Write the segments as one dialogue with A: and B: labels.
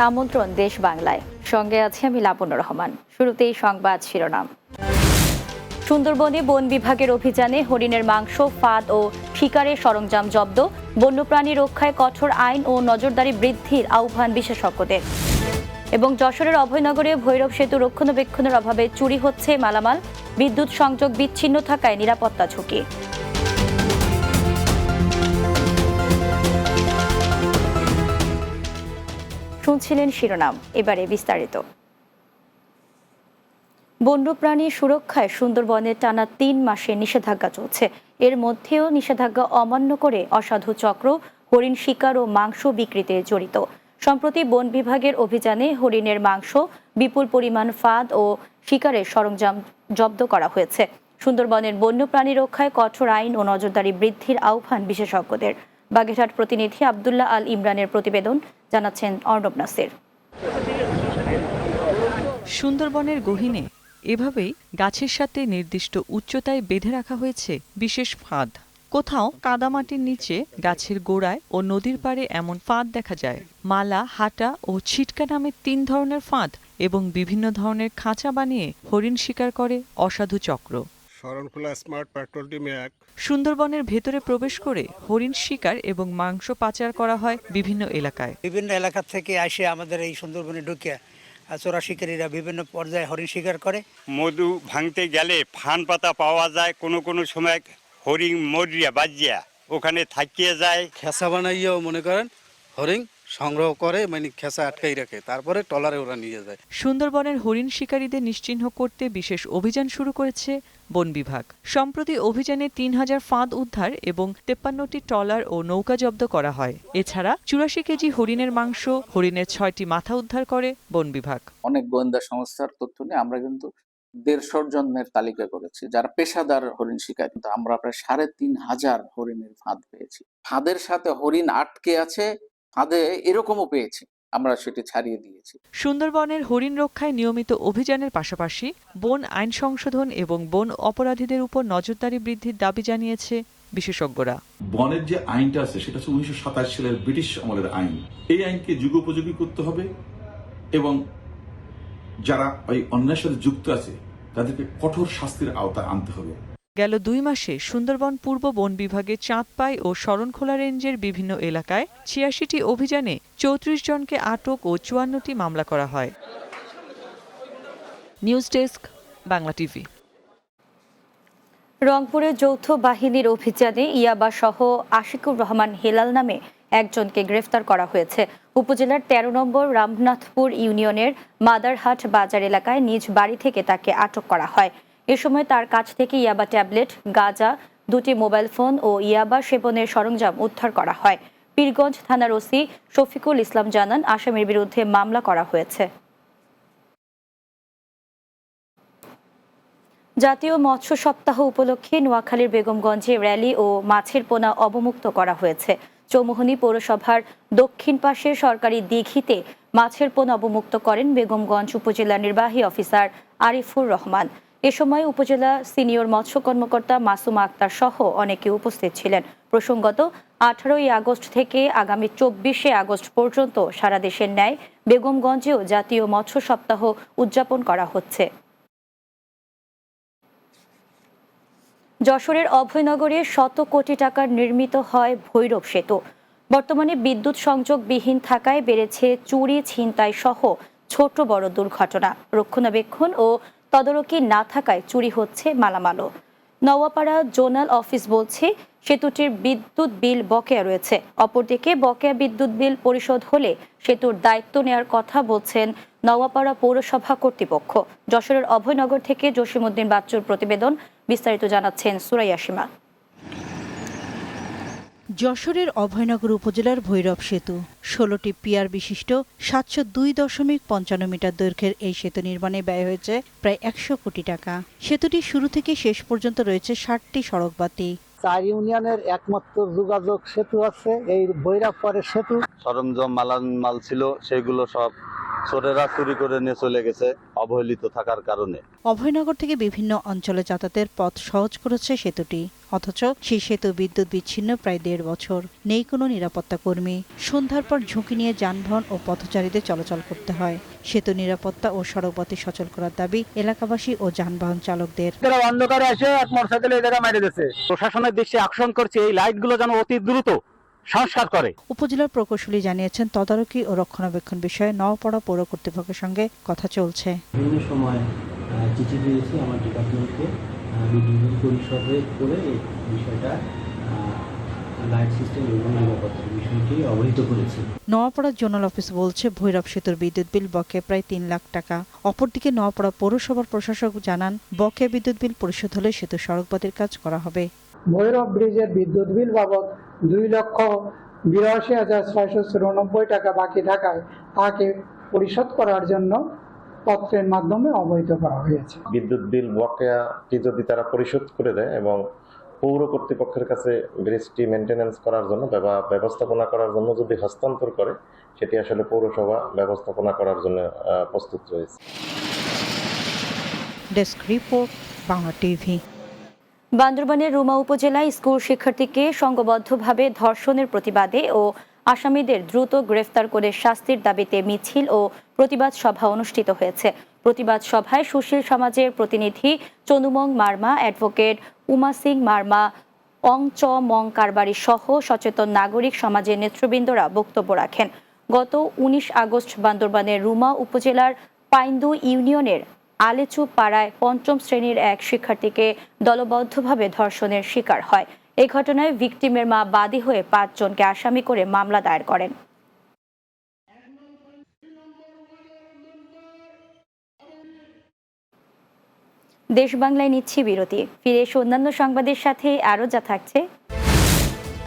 A: আমন্ত্রণ দেশ বাংলায়, সঙ্গে আছে আমি লাবণ্য রহমান। শুরুতেই সংবাদ শিরোনাম। সুন্দরবনে বন বিভাগের অভিযানে হরিণের মাংস, ফাঁদ ও শিকারের সরঞ্জাম জব্দ। বন্যপ্রাণী রক্ষায় কঠোর আইন ও নজরদারি বৃদ্ধির আহ্বান বিশেষজ্ঞদের। এবং যশোরের অভয়নগরে ভৈরব সেতু রক্ষণাবেক্ষণের অভাবে চুরি হচ্ছে মালামাল। বিদ্যুৎ সংযোগ বিচ্ছিন্ন থাকায় নিরাপত্তা ঝুঁকি। শুনছিলেন শিরোনাম, এবারে বিস্তারিত। বন্যপ্রাণী সুরক্ষায় সুন্দরবনে টানা ৩ মাসে নিষেধাজ্ঞা চলছে। এর মধ্যেও নিষেধাজ্ঞা অমান্য করে অসাধু চক্র হরিণ শিকার ও মাংস বিক্রিতে জড়িত। সম্প্রতি বন বিভাগের অভিযানে হরিণের মাংস, বিপুল পরিমাণ ফাঁদ ও শিকারের সরঞ্জাম জব্দ করা হয়েছে। সুন্দরবনের বন্যপ্রাণী রক্ষায় কঠোর আইন ও নজরদারি বৃদ্ধির আহ্বান বিশেষজ্ঞদের। বাগেরহাট প্রতিনিধি আব্দুল্লাহ আল ইমরানের প্রতিবেদন, জানাচ্ছেন অর্ণব নাসির।
B: সুন্দরবনের গহীনে এভাবেই গাছের সাথে নির্দিষ্ট উচ্চতায় বেঁধে রাখা হয়েছে বিশেষ ফাঁদ। কোথাও কাদামাটির নিচে, গাছের গোড়ায় ও নদীর পাড়ে এমন ফাঁদ দেখা যায়। মালা, হাটা ও ছিটকা নামে ৩ ধরনের ফাঁদ এবং বিভিন্ন ধরনের খাঁচা বানিয়ে হরিণ শিকার করে অসাধু চক্র।
C: শরণখোলা স্মার্ট পেট্রোল টিম ১
B: সুন্দরবনের ভেতরে প্রবেশ করে হরিণ শিকার এবং মাংস পাচার করা হয় বিভিন্ন এলাকায়।
D: বিভিন্ন এলাকা থেকে আসে আমাদের এই সুন্দরবনে ঢুকে চোরা শিকারীরা বিভিন্ন পর্যায়ে হরিণ শিকার করে।
E: মধু ভাঙতে গেলে ফান পাতা পাওয়া যায়, কোনো কোনো সময় হরিণ মরিয়া বাজিয়া ওখানে থাকিয়ে যায়।
F: খেসা বানাইয়াও মনে করেন হরিণ সংগ্রহ করে, মানে খেসা আটকাই রাখে, তারপরে ট্রলারে ওরা নিয়ে যায়।
B: সুন্দরবনের হরিণ শিকারীদের নিশ্চিহ্ন করতে বিশেষ অভিযান শুরু করেছে বন বিভাগ। সম্প্রতি অভিযানে ৩,০০০ ফাঁদ উদ্ধার এবং ৫৩টি ট্রলার ও নৌকা জব্দ করা হয়। এছাড়া ৮৪ কেজি হরিণের মাংস, হরিণের ৬টি মাথা উদ্ধার করে বন বিভাগ।
G: অনেক গোয়েন্দা সংস্থার তথ্য নিয়ে আমরা কিন্তু ১৫০ জনের তালিকা করেছি যারা পেশাদার হরিণ শিকার। কিন্তু আমরা প্রায় ৩,৫০০ হরিণের ফাঁদ পেয়েছি। ফাঁদের সাথে হরিণ আটকে আছে, ফাঁদে এরকমও পেয়েছি, আমরা সেটি ছাড়িয়ে দিয়েছি।
B: সুন্দরবনের হরিণ রক্ষায় নিয়মিত অভিযানের পাশাপাশি বন আইন সংশোধন এবং বন অপরাধীদের উপর নজরদারি বৃদ্ধির দাবি জানিয়েছে বিশেষজ্ঞরা।
H: বনের যে আইনটা আছে সেটা হচ্ছে ১৯২৭ সালের ব্রিটিশ আমলের আইন। এই আইনকে যুগোপযোগী করতে হবে এবং যারা ওই অন্যায়ের সাথে যুক্ত আছে তাদেরকে কঠোর শাস্তির আওতায় আনতে হবে।
B: গেল ২ মাসে সুন্দরবন পূর্ব বন বিভাগের চাঁদপাই ও শরণখোলা রেঞ্জের বিভিন্ন এলাকায় ৮৬টি অভিযানে ৩৪ জনকে আটক ও ৫৪টি মামলা করা হয়। News desk, Bangla TV.
A: রংপুরে যৌথ বাহিনীর অভিযানে ইয়াবা সহ আশিকুর রহমান হেলাল নামে একজনকে গ্রেফতার করা হয়েছে। উপজেলার ১৩ নম্বর রামনাথপুর ইউনিয়নের মাদারহাট বাজার এলাকায় নিজ বাড়ি থেকে তাকে আটক করা হয়। এ সময় তার কাছ থেকে ইয়াবা ট্যাবলেট, গাঁজা, ২টি মোবাইল ফোন ও ইয়াবা সেবনের সরঞ্জাম উদ্ধার করা হয়। পীরগঞ্জ থানার ওসি শফিকুল ইসলাম জানান, আসামির বিরুদ্ধে মামলা করা হয়েছে। জাতীয় মৎস্য সপ্তাহ উপলক্ষে নোয়াখালীর বেগমগঞ্জে র্যালি ও মাছের পোনা অবমুক্ত করা হয়েছে। চৌমুহনী পৌরসভার দক্ষিণ পাশের সরকারি দিঘিতে মাছের পোনা অবমুক্ত করেন বেগমগঞ্জ উপজেলা নির্বাহী অফিসার আরিফুর রহমান। এ সময় উপজেলা সিনিয়র মৎস্য কর্মকর্তা মাসুমা আক্তার সহ অনেকে উপস্থিত ছিলেন। প্রসঙ্গত, ১৮ই আগস্ট থেকে আগামী ২৪শে আগস্ট পর্যন্ত সারা দেশের ন্যায় বেগমগঞ্জেও জাতীয় মৎস্য সপ্তাহ উদযাপন করা হচ্ছে। যশোরের অভয়নগরে শত কোটি টাকার নির্মিত হয় ভৈরব সেতু। বর্তমানে বিদ্যুৎ সংযোগবিহীন থাকায় বেড়েছে চুরি, ছিনতাই সহ ছোট বড় দুর্ঘটনা। রক্ষণাবেক্ষণ ও তদারকি না থাকায় চুরি হচ্ছে মালামালও। নওয়াপাড়া জোনাল অফিস বলছে সেতুটির বিদ্যুৎ বিল বকেয়া রয়েছে। অপরদিকে বকেয়া বিদ্যুৎ বিল পরিশোধ হলে সেতুর দায়িত্ব নেওয়ার কথা বলছেন নওয়াপাড়া পৌরসভা কর্তৃপক্ষ। যশোরের অভয়নগর থেকে জসিমউদ্দিন বাচ্চুর প্রতিবেদন, বিস্তারিত জানাচ্ছেন সুরাইয়া সীমা।
I: যশোরের অভয়নগর উপজেলার ভৈরব সেতু ১৬টি পিয়ার বিশিষ্ট ৭০২.৫৫ মিটার দৈর্ঘ্যের এই সেতু নির্মাণে ব্যয় হয়েছে প্রায় ১০০ কোটি টাকা। সেতুটির শুরু থেকে শেষ পর্যন্ত রয়েছে ৬০টি সড়কবাতি।
J: ৪ ইউনিয়নের একমাত্র যোগাযোগ সেতু আছে এই ভৈরব পরের সেতু।
K: সরঞ্জাম মাল ছিল, সেগুলো সব চোরেরা চুরি করে নিয়ে চলে গেছে। অবহেলিত থাকার কারণে।
I: অভয়নগর থেকে বিভিন্ন অঞ্চলে যাতায়াতের পথ সহজ করেছে সেতুটি, অথচ সেই সেতু বিদ্যুৎ বিচ্ছিন্ন প্রায় ১.৫ বছর। নেই কোনো নিরাপত্তা কর্মী। সন্ধ্যার পর ঝুঁকি নিয়ে যানবাহন ও পথচারীদের চলাচল করতে হয়। সেতু নিরাপত্তা ও সড়কপথে সচল করার দাবি এলাকাবাসী ও যানবাহন চালকদের।
J: অন্ধকারে এসে এক মোটরসাইকেল এই জায়গায় মারি দিয়েছে। প্রশাসনের দৃষ্টি আকর্ষণ করছে এই লাইটগুলো যেন অতি দ্রুত সংস্কার করে।
I: উপজেলার প্রকৌশলী জানিয়েছেন, তদারকি ও রক্ষণাবেক্ষণ বিষয়ে নওয়াপাড়া পৌর কর্তৃপক্ষের সঙ্গে কথা চলছে।
L: বিভিন্ন সময় চিঠি দিয়েছি আমার ডিপার্টমেন্টকে, বিদ্যুৎ পরিষদে করে এই বিষয়টা লাইট সিস্টেম এবং নিরাপত্তার বিষয়টি অবহিত করেছি।
I: নওয়াপাড়া জোনাল অফিস বলছে, ভৈরব সেতুর বিদ্যুৎ বিল বকেয়া প্রায় ৩ লাখ টাকা। অপরদিকে নওয়াপাড়া পৌরসভার প্রশাসক জানান, বকেয়া বিদ্যুৎ বিল পরিশোধ হলে সেতু সড়কপথের কাজ করা হবে।
J: ভৈরব ব্রিজের বিদ্যুৎ বিল বাবদ 2,82,694 টাকা বাকি থাকায় তাকে পরিশোধ করার জন্য পত্রের মাধ্যমে অবহিত করা হয়েছে।
M: বিদ্যুৎ বিল বকেয়াটি যদি তারা পরিশোধ করে দেয় এবং পৌর কর্তৃপক্ষের কাছে ব্রিজটি মেনটেন্যান্স করার জন্য বা ব্যবস্থাপনা করার জন্য যদি হস্তান্তর করে, সেটি আসলে পৌরসভা ব্যবস্থাপনা করার জন্য প্রস্তুত রয়েছে।
I: Desk report, Bangla TV.
A: বান্দরবানের রুমা উপজেলায় স্কুল শিক্ষার্থীকে সংঘবদ্ধভাবে ধর্ষণের প্রতিবাদে ও আসামিদের দ্রুত গ্রেফতার করে শাস্তির দাবিতে মিছিল ও প্রতিবাদ সভা অনুষ্ঠিত হয়েছে। প্রতিবাদ সভায় সুশীল সমাজের প্রতিনিধি চনুমং মার্মা, অ্যাডভোকেট উমা সিং মার্মা, অং চ মং কারবারি সহ সচেতন নাগরিক সমাজের নেতৃবৃন্দরা বক্তব্য রাখেন। গত ১৯ আগস্ট বান্দরবানের রুমা উপজেলার পাইন্দু ইউনিয়নের আলেচু পাড়ায় ৫ম শ্রেণীর এক শিক্ষার্থীকে দলবদ্ধভাবে ধর্ষণের শিকার হয়। এই ঘটনায় ভিকটিমের মা বাদী হয়ে ৫ জনকে আসামি করে মামলা দায়ের করেন। দেশ বাংলায় নিচ্ছি বিরতি। ফিরে এসে অন্যান্য সংবাদের সাথে আরও যা থাকছে।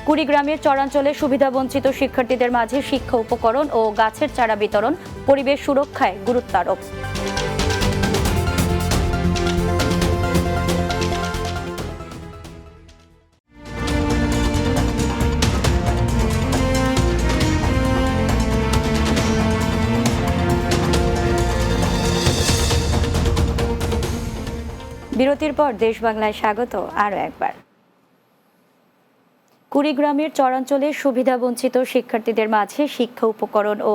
A: কুড়িগ্রামের চরাঞ্চলে সুবিধাবঞ্চিত শিক্ষার্থীদের মাঝে শিক্ষা উপকরণ ও গাছের চারা বিতরণ, পরিবেশ সুরক্ষায় গুরুত্ব আরোপ। বিরতির পর দেশ বাংলায় স্বাগত আরও একবার। কুড়িগ্রামের চরাঞ্চলে সুবিধাবঞ্চিত শিক্ষার্থীদের মাঝে শিক্ষা উপকরণ ও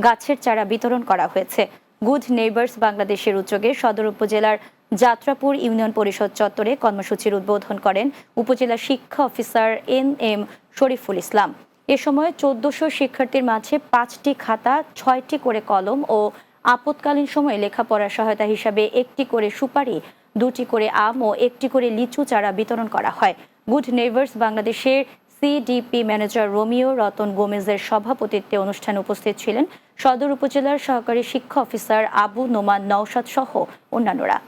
A: গাছের চারা বিতরণ করা হয়েছে। গুড নেইবার্স বাংলাদেশের উদ্যোগে সদর উপজেলার যাত্রাপুর ইউনিয়ন পরিষদ চত্বরে কর্মসূচির উদ্বোধন করেন উপজেলা শিক্ষা অফিসার NM শরীফুল ইসলাম। এ সময় ১৪০০ শিক্ষার্থীর মাঝে ৫টি খাতা, ৬টি করে কলম ও আপৎকালীন সময়ে লেখাপড়ার সহায়তা হিসাবে ১টি করে সুপারি, 2টি করে আম ও 1টি করে লিচু চারা বিতরণ করা হয়। গুড নেইবার্স বাংলাদেশের CDP ম্যানেজার রোমিও রতন গোমেজের সভাপতিত্বে অনুষ্ঠানে উপস্থিত ছিলেন সদর উপজেলার সহকারী শিক্ষা অফিসার আবু নোমান নওশাদ সহ অন্যান্যরা।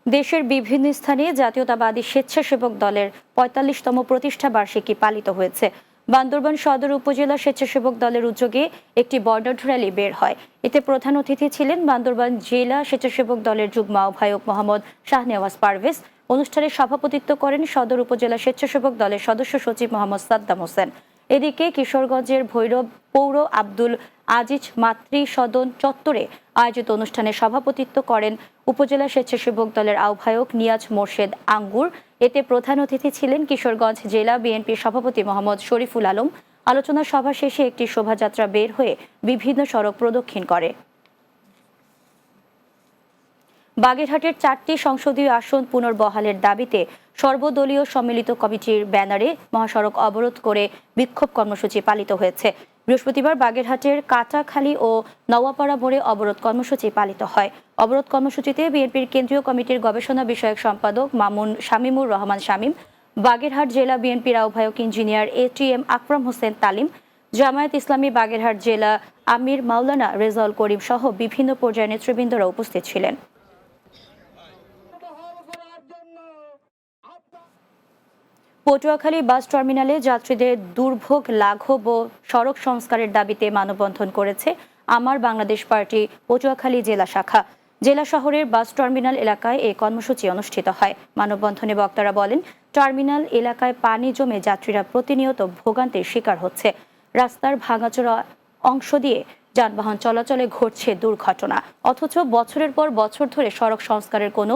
A: দেশের বিভিন্ন স্থানে জাতীয়তাবাদী স্বেচ্ছাসেবক দলের ৪৫তম প্রতিষ্ঠা বার্ষিকী পালিত হয়েছে। বান্দরবান সদর উপজেলা স্বেচ্ছাসেবক দলের উদ্যোগে একটি বর্ডার র্যালি বের হয়। এতে প্রধান অতিথি ছিলেন বান্দরবান জেলা স্বেচ্ছাসেবক দলের যুগ্ম আহ্বায়ক মোহাম্মদ শাহনেওয়াজ পারভেজ। অনুষ্ঠানে সভাপতিত্ব করেন সদর উপজেলা স্বেচ্ছাসেবক দলের সদস্য সচিব মোহাম্মদ সাদ্দাম হোসেন। এদিকে কিশোরগঞ্জের ভৈরব পৌর আব্দুল আজিজ মাতৃ সদন চত্বরে আয়োজিত অনুষ্ঠানে সভাপতিত্ব করেন উপজেলা স্বেচ্ছাসেবক দলের আহ্বায়ক নিয়াজ মোর্শেদ আঙ্গুর। এতে প্রধান অতিথি ছিলেন কিশোরগঞ্জ জেলা বিএনপির সভাপতি মোহাম্মদ শরীফুল আলম। আলোচনা সভা শেষে একটি শোভাযাত্রা বের হয়ে বিভিন্ন সড়ক প্রদক্ষিণ করে। বাগেরহাটের 4টি সংসদীয় আসন পুনর্বহালের দাবিতে সর্বদলীয় সম্মিলিত কমিটির ব্যানারে মহাসড়ক অবরোধ করে বিক্ষোভ কর্মসূচি পালিত হয়েছে। বৃহস্পতিবার বাগেরহাটের কাটাখালী ও নওয়াপাড়া মোড়ে অবরোধ কর্মসূচি পালিত হয়। অবরোধ কর্মসূচিতে বিএনপির কেন্দ্রীয় কমিটির গবেষণা বিষয়ক সম্পাদক মামুন শামীমুর রহমান শামীম, বাগেরহাট জেলা বিএনপির আহ্বায়ক ইঞ্জিনিয়ার ATM আকরাম হোসেন তালিম, জামায়াত ইসলামী বাগেরহাট জেলা আমির মাওলানা রেজাউল করিম সহ বিভিন্ন পর্যায়ের নেতৃবৃন্দরা উপস্থিত ছিলেন। পটুয়াখালী বাস টার্মিনালে যাত্রীদের দুর্ভোগ লাঘব ও সড়ক সংস্কারের দাবিতে মানববন্ধন করেছে আমার বাংলাদেশ পার্টি পটুয়াখালী জেলা শাখা। জেলা শহরের বাস টার্মিনাল এলাকায় এই কর্মসূচি অনুষ্ঠিত হয়। মানববন্ধনে বক্তারা বলেন, টার্মিনাল এলাকায় পানি জমে যাত্রীরা প্রতিনিয়ত ভোগান্তির শিকার হচ্ছে। রাস্তার ভাঙাচোরা অংশ দিয়ে যানবাহন চলাচলে ঘটছে দুর্ঘটনা, অথচ বছরের পর বছর ধরে সড়ক সংস্কারের কোনো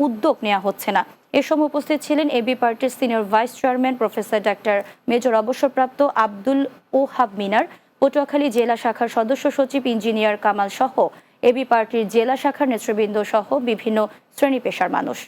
A: উদ্যোগ নেওয়া হচ্ছে না। এ সময় উপস্থিত ছিলেন এবি পার্টির senior vice chairman professor doctor major অবসরপ্রাপ্ত আব্দুল ওহাব মিনার, পটুয়াখালী জেলা শাখার সদস্য সচিব ইঞ্জিনিয়ার কামাল সহ এবি পার্টির জেলা শাখার নেতৃবৃন্দ সহ বিভিন্ন শ্রেণী পেশার মানুষ।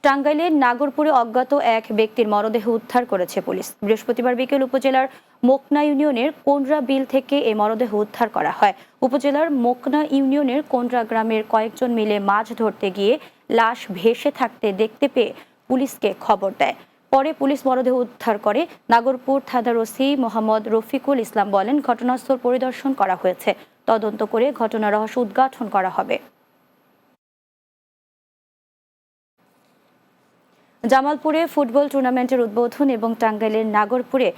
A: টাঙ্গাইলের নাগরপুরে অজ্ঞাত এক ব্যক্তির মরদেহ উদ্ধার করেছে পুলিশ। বৃহস্পতিবার বিকেল উপজেলার মোকনা ইউনিয়নের কোনরা বিল থেকে এই মরদেহ উদ্ধার করা হয়। উপজেলার মোকনা ইউনিয়নের কোনরা গ্রামের কয়েকজন মিলে মাছ ধরতে গিয়ে লাশ ভেসে থাকতে দেখতে পেয়ে পুলিশকে খবর দেয়। পরে পুলিশ মরদেহ উদ্ধার করে। নাগরপুর থানার ওসি মোহাম্মদ রফিকুল ইসলাম বলেন, ঘটনাস্থল পরিদর্শন করা হয়েছে, তদন্ত করে ঘটনার রহস্য উদ্ঘাটন করা হবে। জামালপুরে ফুটবল টুর্নামেন্টের উদ্বোধন এবং টাঙ্গাইলের নাগরপুরে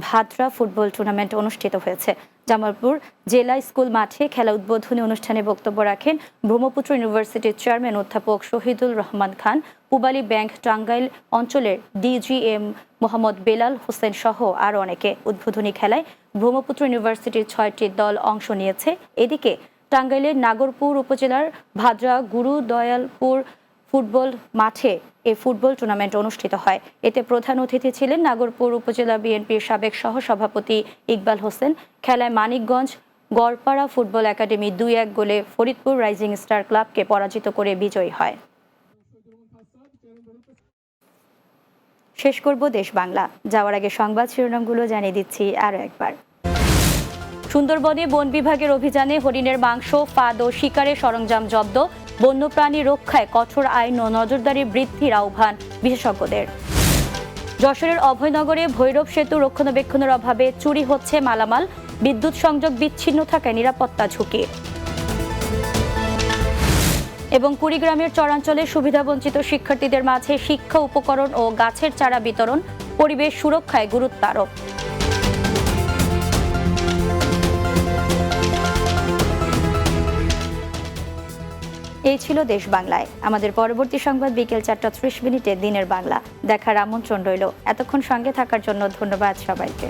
A: ভাদ্রা ফুটবল টুর্নামেন্ট অনুষ্ঠিত হয়েছে। জামালপুর জেলা স্কুল মাঠে খেলা উদ্বোধনী অনুষ্ঠানে বক্তব্য রাখেন ব্রহ্মপুত্র ইউনিভার্সিটির চেয়ারম্যান অধ্যাপক শহীদুল রহমান খান, পূবালী ব্যাংক টাঙ্গাইল অঞ্চলের ডিজিএম মোহাম্মদ বেলাল হোসেন সহ আরও অনেকে। উদ্বোধনী খেলায় ব্রহ্মপুত্র ইউনিভার্সিটির 6টি দল অংশ নিয়েছে। এদিকে টাঙ্গাইলের নাগরপুর উপজেলার ভাদ্রা গুরুদয়ালপুর ফুটবল মাঠে এই ফুটবল টুর্নামেন্ট অনুষ্ঠিত হয়। এতে প্রধান অতিথি ছিলেন নাগরপুর উপজেলা বিএনপির সাবেক সহসভাপতি ইকবাল হোসেন। খেলায় মানিকগঞ্জ গড়পাড়া ফুটবল একাডেমি 2-1 গোলে ফরিদপুর রাইজিং স্টার ক্লাবকে পরাজিত করে বিজয়ী হয়। শেষ করব দেশ বাংলা। যাওয়ার আগে সংবাদ শিরোনামগুলো জানিয়ে দিচ্ছি আরও একবার। সুন্দরবনে বন বিভাগের অভিযানে হরিণের মাংস, ফাঁদ ও শিকারের সরঞ্জাম জব্দ। বন্যপ্রাণী রক্ষায় কঠোর আইন ও নজরদারি বৃদ্ধির আহ্বান বিশেষজ্ঞদের। যশোরের অভয়নগরে ভৈরব সেতু রক্ষণাবেক্ষণের অভাবে চুরি হচ্ছে মালামাল। বিদ্যুৎ সংযোগ বিচ্ছিন্ন থাকায় নিরাপত্তা ঝুঁকি। এবং কুড়িগ্রামের চরাঞ্চলে সুবিধাবঞ্চিত শিক্ষার্থীদের মাঝে শিক্ষা উপকরণ ও গাছের চারা বিতরণ। পরিবেশ সুরক্ষায় গুরুত্ব আরোপ। এই ছিল দেশ বাংলায়। আমাদের পরবর্তী সংবাদ বিকেল 4:30 দিনের বাংলা দেখার আমন্ত্রণ রইল। এতক্ষণ সঙ্গে থাকার জন্য ধন্যবাদ সবাইকে।